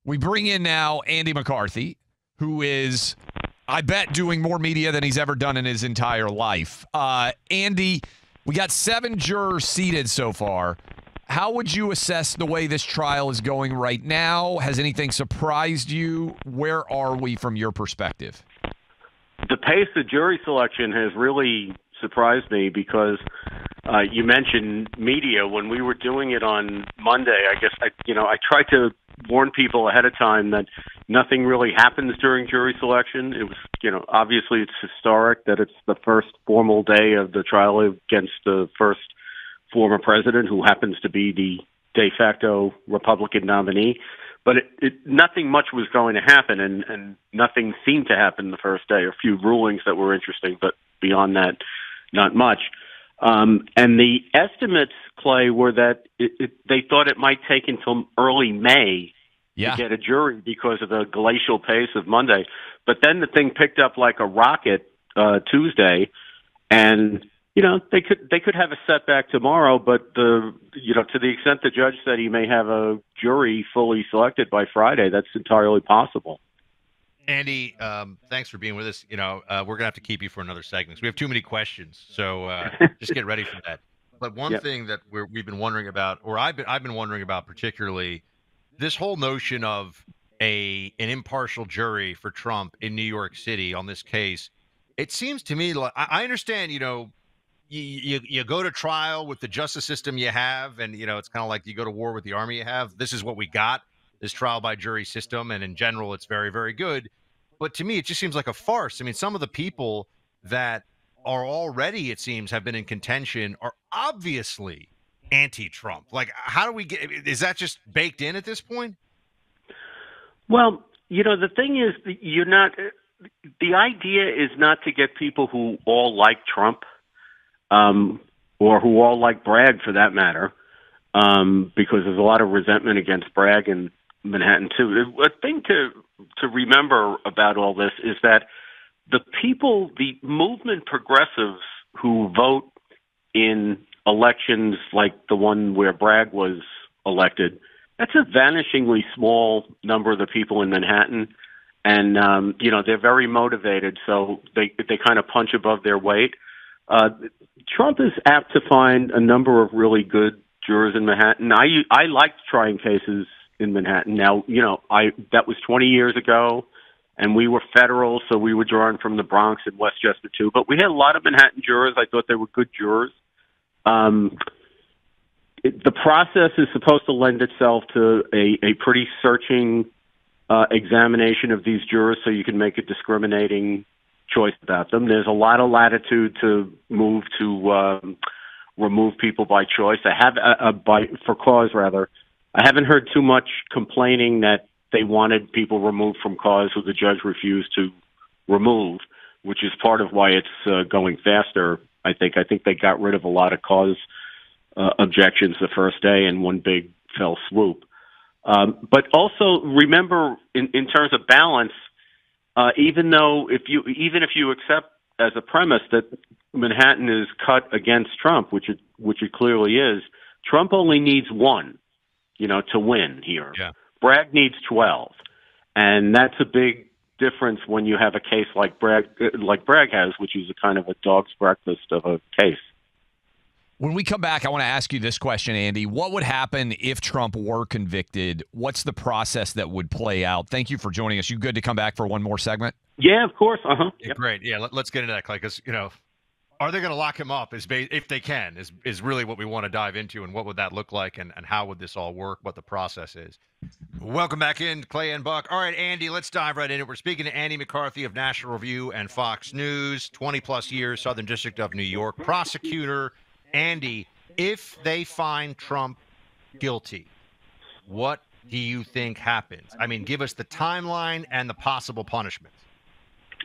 We bring in now Andy McCarthy, who is, I bet, doing more media than he's ever done in his entire life. Andy, we got 7 jurors seated so far. How would you assess the way this trial is going right now? Has anything surprised you? Where are we from your perspective? The pace of jury selection has really surprised me because you mentioned media. When we were doing it on Monday, I guess I tried to warn people ahead of time that nothing really happens during jury selection. It was, obviously it's historic that it's the first formal day of the trial against the first former president, who happens to be the de facto Republican nominee. But nothing much was going to happen, and nothing seemed to happen the first day. A few rulings that were interesting, but beyond that, not much. And the estimates, Clay, were that they thought it might take until early May to get a jury because of the glacial pace of Monday. But then the thing picked up like a rocket Tuesday, and they could have a setback tomorrow. But to the extent the judge said he may have a jury fully selected by Friday, that's entirely possible. Andy, thanks for being with us. We're going to have to keep you for another segment. We have too many questions, so just get ready for that. But one thing that we've been wondering about, or I've been wondering about particularly, this whole notion of an impartial jury for Trump in New York City on this case. It seems to me like I understand, you go to trial with the justice system you have, and it's kind of like you go to war with the army you have. This is what we got. This trial by jury system, and in general, it's very, very good. But to me, it just seems like a farce. I mean, some of the people that are already, it seems, have been in contention are obviously anti-Trump. Like, how do we is that just baked in at this point? Well, the thing is, the idea is not to get people who all like Trump, or who all like Bragg for that matter, because there's a lot of resentment against Bragg and Manhattan too. A thing to remember about all this is that the movement progressives who vote in elections like the one where Bragg was elected, that's a vanishingly small number of the people in Manhattan. And, they're very motivated, so they kind of punch above their weight. Trump is apt to find a number of really good jurors in Manhattan. I liked trying cases in Manhattan. Now, that was 20 years ago, and we were federal, so we were drawing from the Bronx and Westchester too. But we had a lot of Manhattan jurors. I thought they were good jurors. The process is supposed to lend itself to a pretty searching examination of these jurors, so you can make a discriminating choice about them. There's a lot of latitude to move to remove people by choice. For cause rather. I haven't heard too much complaining that they wanted people removed from cause who the judge refused to remove, which is part of why it's going faster. I think they got rid of a lot of cause objections the first day in one big fell swoop. But also remember, in terms of balance, even if you accept as a premise that Manhattan is cut against Trump, which it clearly is, Trump only needs 1, to win here. Yeah. Bragg needs 12, and that's a big difference when you have a case like Bragg has, which is a kind of a dog's breakfast of a case. When we come back, I want to ask you this question, Andy. What would happen if Trump were convicted? What's the process that would play out? Thank you for joining us. You good to come back for one more segment? Yeah, of course. Yep. Great. Yeah, let's get into that, Clay, because, are they going to lock him up if they can, is really what we want to dive into, and what would that look like, and how would this all work, what the process is. Welcome back in, Clay and Buck. All right, Andy, let's dive right in it. We're speaking to Andy McCarthy of National Review and Fox News, 20-plus years, Southern District of New York, prosecutor. Andy, if they find Trump guilty, what do you think happens? I mean, give us the timeline and the possible punishments.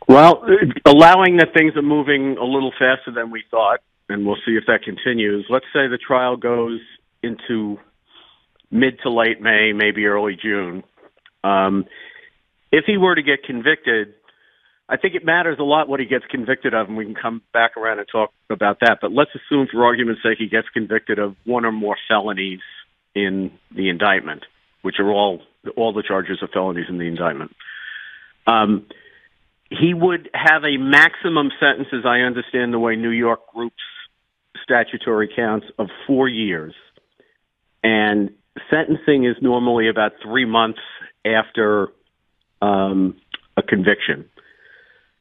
Well, allowing that things are moving a little faster than we thought, and we'll see if that continues. Let's say the trial goes into mid to late May, maybe early June. If he were to get convicted, I think it matters a lot what he gets convicted of, and we can come back around and talk about that. But let's assume, for argument's sake, he gets convicted of 1 or more felonies in the indictment. which are all the charges of felonies in the indictment. He would have a maximum sentence, as I understand the way New York groups statutory counts, of 4 years. And sentencing is normally about 3 months after a conviction.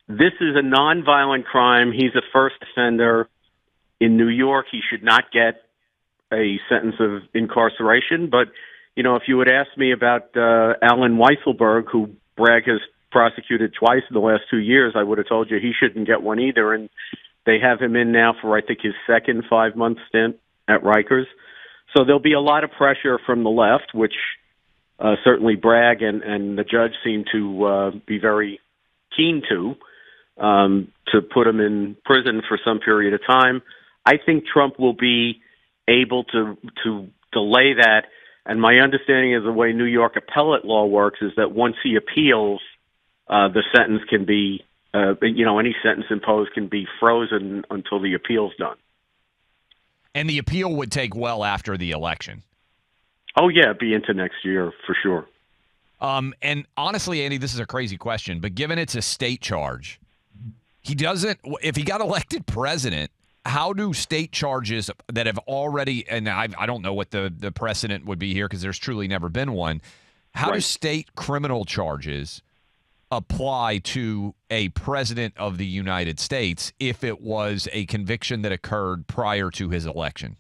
This is a nonviolent crime. He's a first offender. In New York, he should not get a sentence of incarceration. But, if you had asked me about Alan Weisselberg, who Bragg has prosecuted twice in the last 2 years, I would have told you he shouldn't get one either. And they have him in now for, I think, his second 5-month stint at Rikers. So there'll be a lot of pressure from the left, which certainly Bragg and the judge seem to be very keen to put him in prison for some period of time. I think Trump will be able to delay that. And my understanding of the way New York appellate law works is that once he appeals, the sentence can be, any sentence imposed can be frozen until the appeal's done. And the appeal would take well after the election. Oh, yeah, be into next year for sure. And honestly, Andy, this is a crazy question, but given it's a state charge, if he got elected president, how do state charges that have already, and I don't know what the precedent would be here because there's truly never been one, how do state criminal charges apply to a president of the United States if it was a conviction that occurred prior to his election?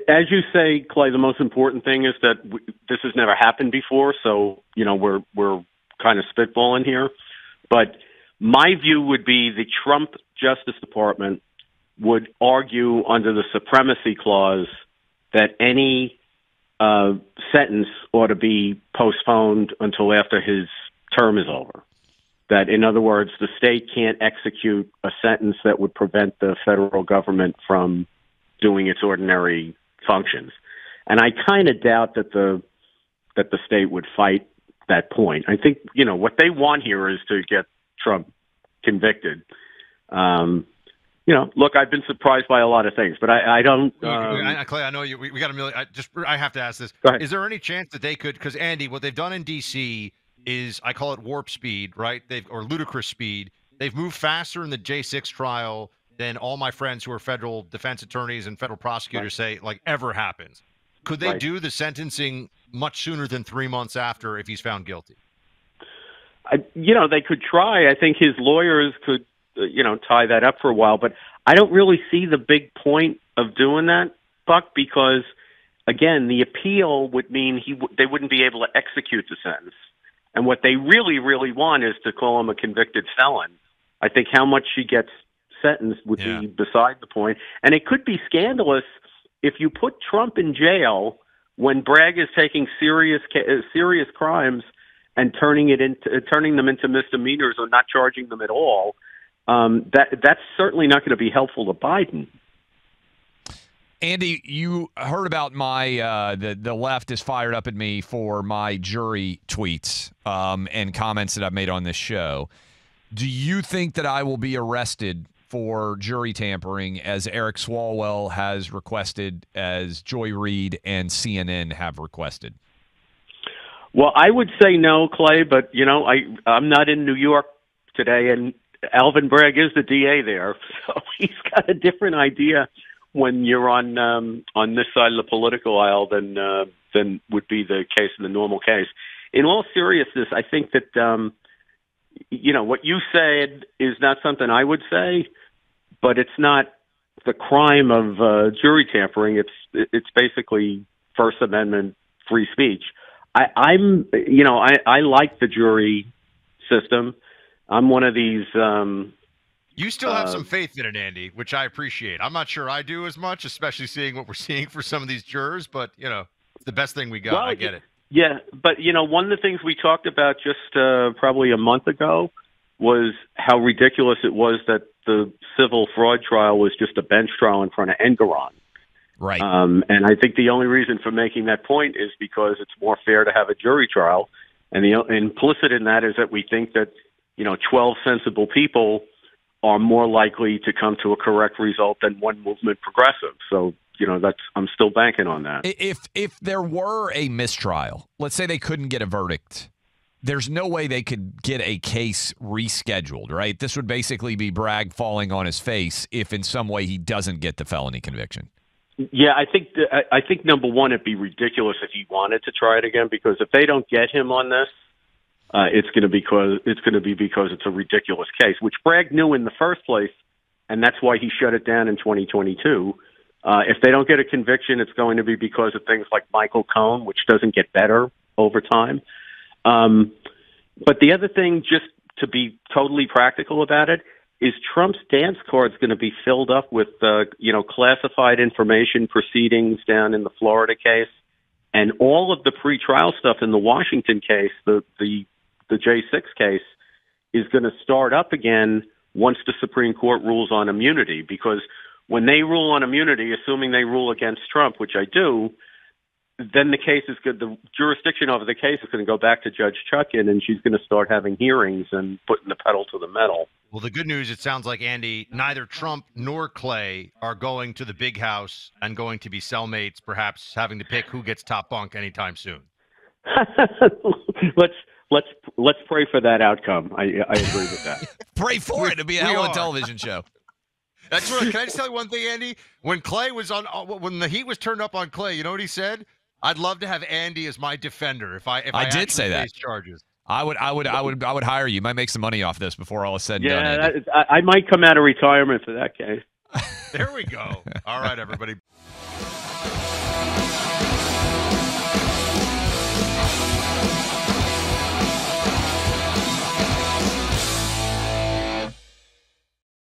As you say, Clay, the most important thing is that this has never happened before, so, we're kind of spitballing here. But my view would be the Trump Justice Department would argue under the Supremacy Clause that any sentence ought to be postponed until after his term is over. That, in other words, the state can't execute a sentence that would prevent the federal government from doing its ordinary functions. And I kind of doubt that the state would fight that point. I think, what they want here is to get Trump convicted. Look, I've been surprised by a lot of things, but I don't. Clay, I know you. We got a million. I have to ask this. Is there any chance that they could? Because Andy, what they've done in D.C. is, I call it warp speed, right? Or ludicrous speed. They've moved faster in the J6 trial than all my friends who are federal defense attorneys and federal prosecutors say ever happens. Could they do the sentencing much sooner than 3 months after if he's found guilty? They could try. I think his lawyers could, tie that up for a while. But I don't really see the big point of doing that, Buck, because, again, the appeal would mean they wouldn't be able to execute the sentence. And what they really, really want is to call him a convicted felon. I think how much he gets sentenced would be beside the point. And it could be scandalous if you put Trump in jail when Bragg is taking serious crimes and turning them into misdemeanors or not charging them at all. That's certainly not going to be helpful to Biden. Andy, you heard about my the left is fired up at me for my jury tweets and comments that I've made on this show. Do you think that I will be arrested for jury tampering, as Eric Swalwell has requested, as Joy Reid and CNN have requested? Well, I would say no, Clay, but, I'm not in New York today, and Alvin Bragg is the DA there, so he's got a different idea when you're on this side of the political aisle than would be the case in the normal case. In all seriousness, I think that, what you said is not something I would say, but it's not the crime of jury tampering. It's basically First Amendment free speech. I like the jury system. I'm one of these. You still have some faith in it, Andy, which I appreciate. I'm not sure I do as much, especially seeing what we're seeing for some of these jurors. But it's the best thing we got. I get it. Yeah, but one of the things we talked about just probably a month ago was how ridiculous it was that the civil fraud trial was just a bench trial in front of Engoron. Right. And I think the only reason for making that point is because it's more fair to have a jury trial. And the implicit in that is that we think that, 12 sensible people are more likely to come to a correct result than one movement progressive. So, I'm still banking on that. If there were a mistrial, let's say they couldn't get a verdict, there's no way they could get a case rescheduled, right? This would basically be Bragg falling on his face if in some way he doesn't get the felony conviction. Yeah, I think number one, it'd be ridiculous if he wanted to try it again, because if they don't get him on this, it's going to be because it's a ridiculous case, which Bragg knew in the first place, and that's why he shut it down in 2022. If they don't get a conviction, it's going to be because of things like Michael Cohen, which doesn't get better over time. But the other thing, just to be totally practical about it, is Trump's dance card's going to be filled up with, classified information proceedings down in the Florida case, and all of the pretrial stuff in the Washington case, the J6 case, is going to start up again once the Supreme Court rules on immunity. Because when they rule on immunity, assuming they rule against Trump, which I do, then the case is good. The jurisdiction over the case is going to go back to Judge Chutkan, and she's going to start having hearings and putting the pedal to the metal. Well, the good news, it sounds like, Andy, neither Trump nor Clay are going to the big house and going to be cellmates, perhaps having to pick who gets top bunk anytime soon. Let's pray for that outcome. I agree with that. Pray for it. It'd be a hell of a television show. That's right. Can I just tell you one thing, Andy? When Clay was when the heat was turned up on Clay, you know what he said? I'd love to have Andy as my defender if I did say that. Face charges. I would hire you. Might make some money off this before all is said and done. Yeah, I might come out of retirement for that case. There we go. All right, everybody.